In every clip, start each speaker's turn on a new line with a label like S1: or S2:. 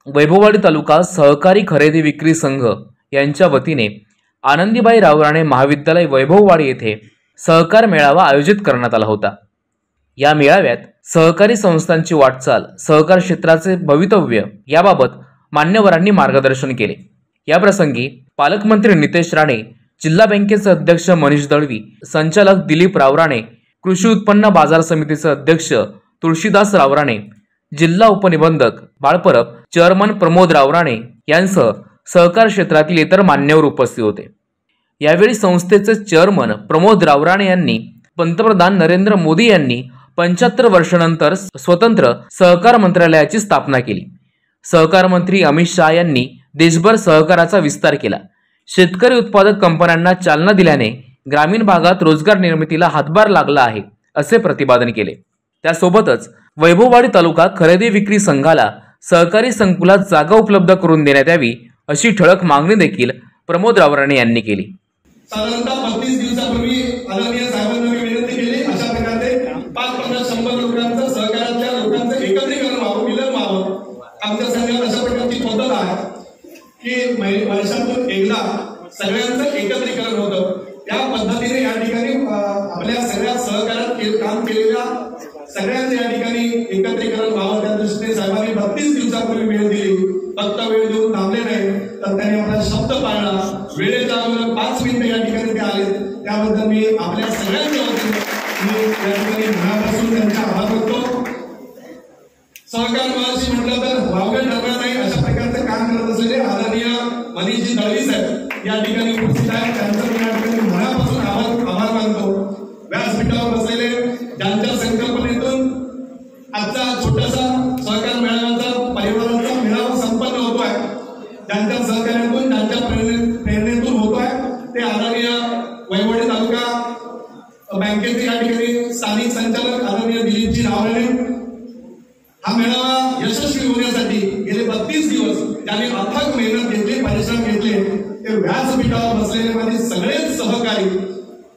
S1: वैभववाडी तालुका सहकारी खरेदी विक्री संघ यांच्या वतीने आनंदीबाई रावराणे महाविद्यालय वैभववाडी येथे सहकार मेळावा आयोजित करण्यात आला होता। या मेळाव्यात सहकारी संस्थांची वाटचाल, सहकार क्षेत्राचे भवितव्य याबाबत मान्यवरांनी मार्गदर्शन केले। या प्रसंगी पालकमंत्री नितेश राणे, जिल्हा बँकेचे अध्यक्ष मनीष दळवी, संचालक दिलीप रावराणे, कृषी उत्पन्न बाजार समितीचे अध्यक्ष तुळशीदास रावराणे, जिल्हा उपनिबंधक बाळपरब, चेअरमन प्रमोद रावराणे यांसह सहकार क्षेत्रातील इतर मान्यवर उपस्थित होते। यावेळी संस्थेचे चेअरमन प्रमोद रावराणे यांनी पंतप्रधान नरेंद्र मोदी यांनी 75 वर्षानंतर स्वतंत्र सहकार मंत्रालयाची स्थापना केली। सहकार मंत्री अमित शाह यांनी देशभर सहकाराचा विस्तार केला। शेतकरी उत्पादक कंपन्यांना चालना दिल्याने ग्रामीण भागात रोजगार निर्मितीला हातभार लागला आहे असे प्रतिपादन केले। त्यासोबतच वैभववाडी तालुका खरेदी विक्री संघाला सहकारी संकुलात जागा उपलब्ध करून देण्यात यावी अशी ठळक मागणी देखील प्रमोद रावराणे यांनी केली।
S2: साधारणतः 32 दिवसापूर्वी आदरणीय साहेबांना विनंती केली अशा प्रकारे 5-50-100 लोकांचं सहकाराच्या लोकांचं एकत्रीकरण व्हावं, विलय व्हावं। आमच्या संघात अशा प्रकारची पद्धत आहे की वर्षातून एकदा सगळ्यांचं एकत्रीकरण होतं। त्या पद्धतीने या ठिकाणी आपल्या सगळ्या सहकारात काम केलेल्या सगळ्यांचं या ठिकाणी एकत्रीकरण व्हावं त्या दृष्टीने साहेबांनी 32 दिवसापूर्वी वेळ दिली। फक्त वेळ देऊन थांबले नाही तर त्यांनी आपला शब्द पाळला। वेळेच्या अगोदर 5 मिनिटं या ठिकाणी ते आले, त्याबद्दल मी आपल्या सगळ्यांच्या वतीने या ठिकाणी मनापासून त्यांचा आभार मानतो। सहकार महाराष्ट्र म्हटलं तर वावगं ठरणार नाही अशा प्रकारचं काम करत असलेले आदरणीय मनीषजी दळवी साहेब या ठिकाणी उपस्थित आहेत। त्यांचा मी या ठिकाणी मनापासून आभार मानतो। व्यासपीठावर बसलेले ज्यांच्या संकल्पनेतून आजचा छोटासा सहकार मेळाव्याचा परिवाराचा मेळावा संपन्न होतोय, ज्यांच्या सहकार्यातून ज्यांच्या प्रेरणेतून होतोय ते आदरणीय वैभववाडी तालुका बँकेचे या ठिकाणी स्थानिक संचालक आदरणीय दिलीपजी रावराणे। हा मेळावा यशस्वी होण्यासाठी गेले 32 दिवस ज्यांनी अथक मेहनत घेतली, परिश्रम घेतले, ते व्यासपीठावर बसलेले माझे सगळेच सहकारी।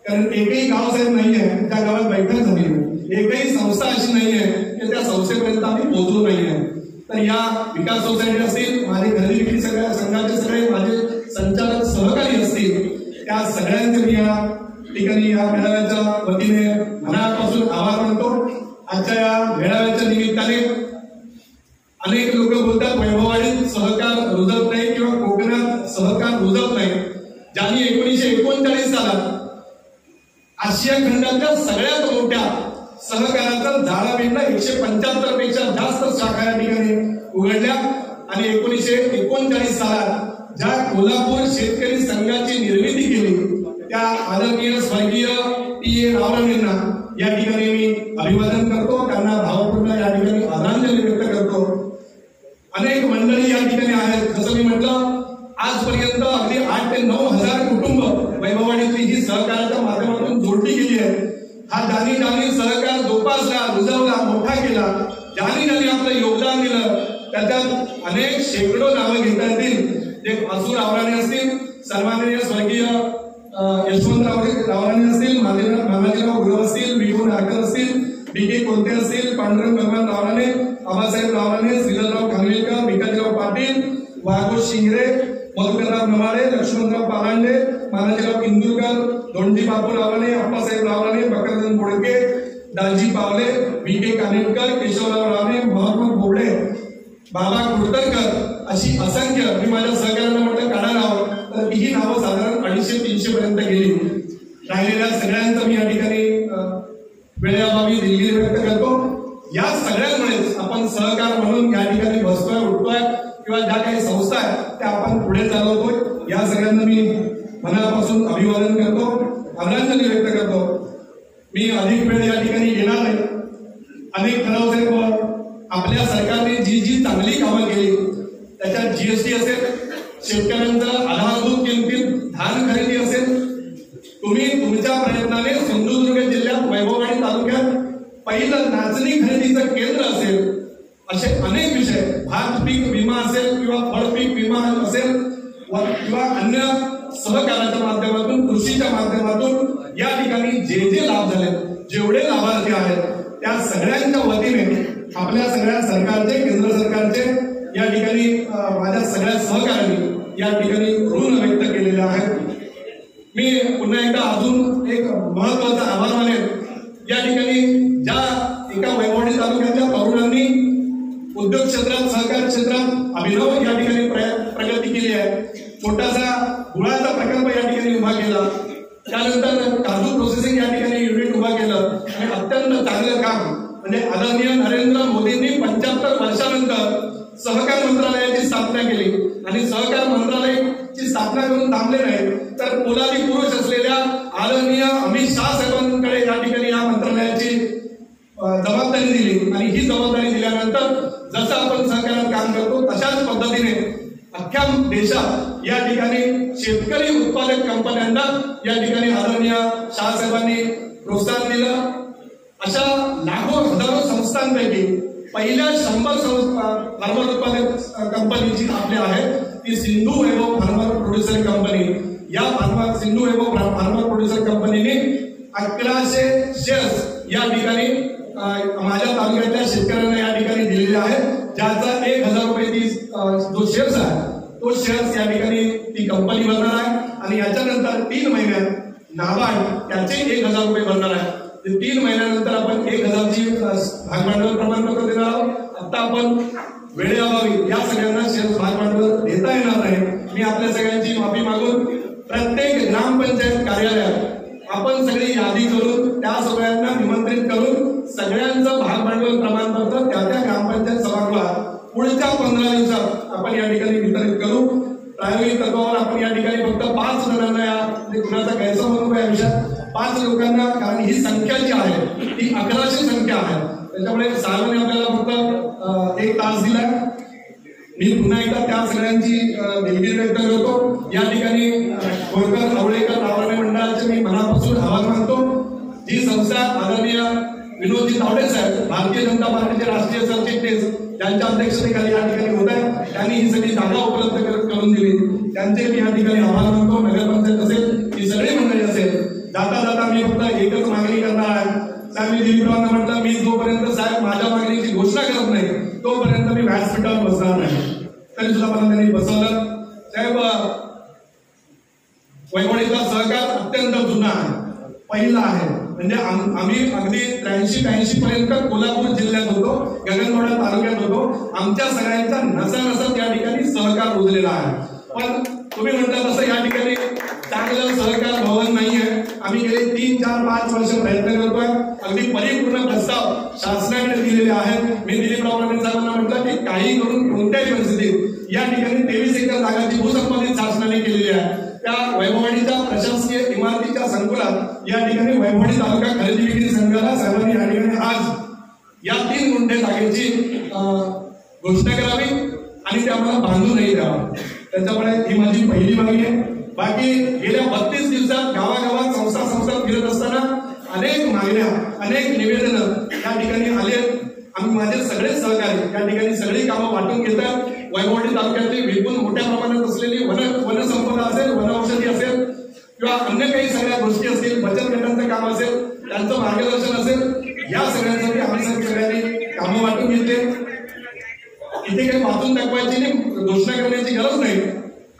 S2: कारण एकही गाव साहेब नाहीये त्या गावात बैठक झाली, एकही संस्था अशी नाहीये की त्या संस्थेपर्यंत आम्ही पोहोचलो नाहीये। तर या विकास सोसायटी असतील, माझे खरेदी विक्री सगळ्या संघाचे सगळे माझे संचालक सहकारी असतील, त्या सगळ्यांचे मी या ठिकाणी या मेळाव्याच्या वतीने मनापासून आभार मानतो। आजच्या या मेळाव्याच्या निमित्ताने अनेक लोक बोलतात वैभववाडीत सहकार रुजत नाही किंवा कोकणात सहकार रुजत नाही। ज्यांनी 1939 सालात आशिया खंडातल्या सगळ्यात मोठ्या सहकाराचा जाळा विणला, 175 पेक्षा जास्त शाखा या ठिकाणी उघडल्या आणि 1939 सालात ज्या कोल्हापूर शेतकरी संघाची निर्मिती केली त्या आदरणीय स्वर्गीय टी.ए. रावराणेंना या ठिकाणी मी अभिवादन करतो, त्यांना भावपूर्ण या ठिकाणी आदरांजली व्यक्त करतो। अनेक मंडळी या ठिकाणी आहेत, जसं मी म्हटलं आजपर्यंत अगदी 8 ते 9 हजार कुटुंब वैभववाडीतली ही सहकाराच्या माध्यमातून जोडली गेली आहे। हा ज्यांनी सहकार जोपासला, रुजवला, मोठा केला, ज्यांनी आपलं योगदान दिलं, त्याच्यात अनेक शेकडो नावं घेता येतील। जे असू रावराणे असतील, सन्माननीय स्वर्गीय यशवंतराव रावराणे असतील, मामाजीराव गुरव असतील, विठू नारकर असतील, डी.के. कोलते असतील, पांडुरंग भगवान रावराणे, आबासाहेब रावराणे, श्रीधरराव खानविलकर, भिकाजीराव पाटील, वाघोष शिंगरे, मधुकरराव नवाडे, लक्ष्मणराव पालांडे, मानाजीराव इंदुरकर, धोंडजी बापू रावराणे, अप्पासाहेब रावराणे, बकरचंद बोडके, दालजी पावले, बी.के. कानेटकर, केशवराव रावणे, महम्मद बोबडे, बाबा कुडतरकर अशी असंख्य, मी माझ्या सहकार्यांना म्हटलं काढा नाव तर ही नावं साधारण 250-300 पर्यंत गेली। राहिलेल्या सगळ्यांचं मी या ठिकाणी वेळेअभावी दिलगिरी व्यक्त करतो। या सगळ्यांमुळेच आपण सहकार म्हणून या ठिकाणी बसतोय, उठतोय किंवा ज्या काही संस्था आहेत त्या आपण पुढे चालवतोय। या सगळ्यांना मी मनापासून अभिवादन करतो, आदरांजली व्यक्त करतो। मी अधिक वेळ या ठिकाणी घेणार नाही। अनेक ठराव आपल्या सरकारने जी चांगली कामं केली त्याच्यात जीएसटी असेल, शेतकऱ्यांचं आधारभूत किमतीत धान खरेदी असेल, तुम्ही तुमच्या प्रयत्नाने सिंधुदुर्ग जिल्ह्यात वैभववाडी तालुक्यात पहिलं नाचणी खरेदीचं केंद्र असेल, असे अनेक विषय, भात पीक विमा असेल किंवा फळ पीक विमा असेल किंवा अन्य सहकाराच्या माध्यमातून, कृषीच्या माध्यमातून या ठिकाणी जे लाभ झाले, जेवढे लाभार्थी आहेत त्या सगळ्यांच्या वतीने आपल्या सगळ्या सरकारचे, केंद्र सरकारचे या ठिकाणी ठिकाणी माझ्या सगळ्या सहकाऱ्यांनी या ठिकाणी ऋण व्यक्त केलेले आहेत. मी पुन्हा एकदा अजून एक महत्वाचा आभार मानेन. या ठिकाणी ज्या एका वैभववाडी तालुक्याच्या तरुणांनी उद्योग क्षेत्रात, सहकार क्षेत्रात अभिनव या ठिकाणी प्रगती केली आहे. छोटासा गुळाचा प्रकल्प या ठिकाणी उभा केला, त्यानंतर काजू प्रोसेसिंग या ठिकाणी युनिट उभा केलं आणि अत्यंत चांगलं काम म्हणजे आदरणीय नरेंद्र मोदींनी 75 वर्षानंतर सहकार मंत्रालयाची स्थापना केली आणि सहकार मंत्रालयाची स्थापना करून थांबले नाही, तर पोलादी पुरुष असलेल्या आदरणीय अमित शाह साहेबांकडे या ठिकाणी या मंत्रालयाची जबाबदारी दिली आणि ही जबाबदारी दिल्यानंतर जसं आपण सहकारात काम करतो तशाच पद्धतीने अख्ख्या देशात या ठिकाणी शेतकरी उत्पादक कंपन्यांना या ठिकाणी आदरणीय शाह साहेबांनी प्रोत्साहन दिलं. अशा लाखो हजारो संस्थांपैकी पहिल्या 100 फार्मर उत्पादक कंपनी जी आपल्या आहे ती सिंधू वैभव फार्मर प्रोड्युसर कंपनी. या सिंधू वैभव फार्मर प्रोड्युसर कंपनीने 1100 शेअर्स या ठिकाणी माझ्या तालुक्यातल्या शेतकऱ्यांना या ठिकाणी दिलेले आहेत, ज्याचा 1000 रुपये जो शेअर्स आहे तो शेअर्स या ठिकाणी ती कंपनी भरणार आहे आणि याच्यानंतर 3 महिन्यात नाबार्ड त्याचे 1000 रुपये भरणार आहे. 3 महिन्यानंतर आपण 1000ची भागभांडवल प्रमाणपत्र देणार आहोत. आता आपण वेळेअभावी या सगळ्यांना शेअर भागभांडवल देता येणार नाही. मी आपल्या सगळ्यांची माफी मागून प्रत्येक ग्रामपंचायत कार्यालयात आपण सगळी यादी करून त्या सगळ्यांना निमंत्रित करून सगळ्यांचं भागभांडवल प्रमाणपत्र त्या ग्रामपंचायत सभागृहात पुढच्या 15 दिवसात आपण या ठिकाणी वितरित करू. प्रायोगिक तत्वावर आपण या ठिकाणी फक्त 5 जणांना या कुणाचा गैरसमज या विषयात 5 लोकांना, कारण ही संख्या जी आहे ती 1100 संख्या आहे, त्याच्यामुळे साहेबांनी आपल्याला फक्त 1 तास दिला. मी पुन्हा एकदा त्या सगळ्यांची दिलगिरी व्यक्त करतो. या ठिकाणी होळकर आवळेकर रावणे मंडळाचे मी मनापासून आभार मानतो. जी संस्था आदरणीय विनोदजी तावडे साहेब भारतीय जनता पार्टीचे राष्ट्रीय सरचिटणीस ज्यांच्या अध्यक्षतेखाली या ठिकाणी होत आहे, त्यांनी ही सगळी जागा उपलब्ध करून दिली, त्यांचे मी या ठिकाणी आभार मानतो. नगरपंचायत असेल, ही सगळी मंडळी असेल. जाता जाता मी फक्त एकच मागणी करणार आहे. साहेब मी दिलीपरावांना म्हटलं, मी जोपर्यंत साहेब माझ्या मागणीची घोषणा करत नाही तोपर्यंत मी व्यासपीठावर बसणार नाही. तरी सुद्धा मला त्यांनी बसवलं. साहेब वैभववाडीचा सहकार अत्यंत जुना आहे, पहिला आहे. म्हणजे आम्ही अगदी 83-82 पर्यंत कोल्हापूर जिल्ह्यात होतो, गगनबावडा तालुक्यात होतो. आमच्या सगळ्यांचा नसा या ठिकाणी सहकार रुजलेला आहे. पण तुम्ही म्हणता तसं या ठिकाणी चांगलं सहकार भवन नाहीये. आम्ही गेले 3, 4, 5 वर्ष प्रयत्न करतोय. अगदी परिपूर्ण प्रस्ताव शासनाकडे दिलेले आहेत. मी दिलीपराव साहेबांना म्हटलं की काही करून कोणत्याही परिस्थितीत या ठिकाणी 23 एकर जागाची भूसंपादित शासनाने केलेली आहे. त्या वैभववाडीच्या प्रशासकीय इमारतीच्या संकुलात या ठिकाणी वैभववाडी तालुका खरेदी विक्री संघाला साहेबांनी या ठिकाणी आज या 3 गुंठे जागेची घोषणा करावी आणि ते आम्हाला बांधूनही द्यावं. त्याच्यामुळे ही माझी पहिली मागणी आहे. बाकी गेल्या 32 दिवसात गावागावात संस्था फिरत असताना अनेक मागण्या, अनेक निवेदनं या ठिकाणी आले. आम्ही माझे सगळे सहकारी या ठिकाणी सगळी कामं वाटून घेतात. वैभववाडी तालुक्यातली विपुल मोठ्या प्रमाणात असलेली वनसंपदा असेल, वनौषधी असेल किंवा अन्य काही सगळ्या गोष्टी असतील, बचत गटांचं काम असेल, त्यांचं मार्गदर्शन असेल, या सगळ्यांसाठी आम्ही सगळ्यांनी कामं वाटून घेतले. इथे काही वाचून दाखवायची नाही, घोषणा करण्याची गरज नाही.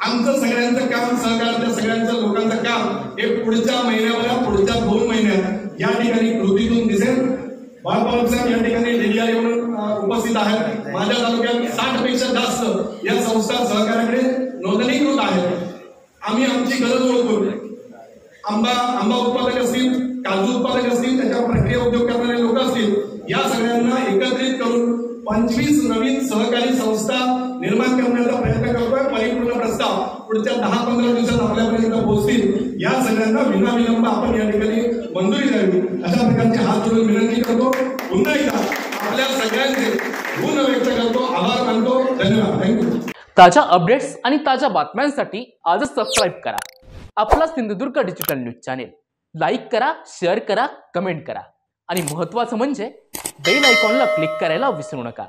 S2: आमचं सगळ्यांचं काम, सहकारातल्या सगळ्यांचं लोकांचं काम हे पुढच्या महिन्याभरात, पुढच्या 2 महिन्यात या ठिकाणी कृतीतून दिसेल. बाळासाहेब साहेब या ठिकाणी डेलियारी म्हणून उपस्थित आहेत. माझ्या तालुक्यात 60 पेक्षा जास्त या संस्था सहकार्याकडे नोंदणीकृत आहेत. आम्ही आमची गरज ओळखून आंबा उत्पादक असतील, काजू उत्पादक असतील, त्याच्यावर प्रक्रिया उद्योग करणारे लोक असतील, या सगळ्यांना एकत्रित करून 25 नवीन सहकारी संस्था निर्माण करण्याचा प्रयत्न करतोय. परिपूर्ण प्रस्ताव पुढच्या 10-15 दिवसात आपल्यापर्यंत पोहोचतील. या सगळ्यांना विनाविलंब आपण या ठिकाणी मंजुरी द्यावी अशा प्रकारचे हात जोडून विनंती करतो. पुन्हा एकदा आपल्या सगळ्यांचे ऋण व्यक्त करतो, आभार मानतो. धन्यवाद. थँक्यू.
S1: ताज्या अपडेट्स आणि ताज्या बातम्यांसाठी आजच सबस्क्राईब करा आपला Sindhudurg digital news channel. Like करा, शेअर करा, कमेंट करा आणि महत्त्वाचं म्हणजे बेल आयकॉनला क्लिक करायला विसरू नका.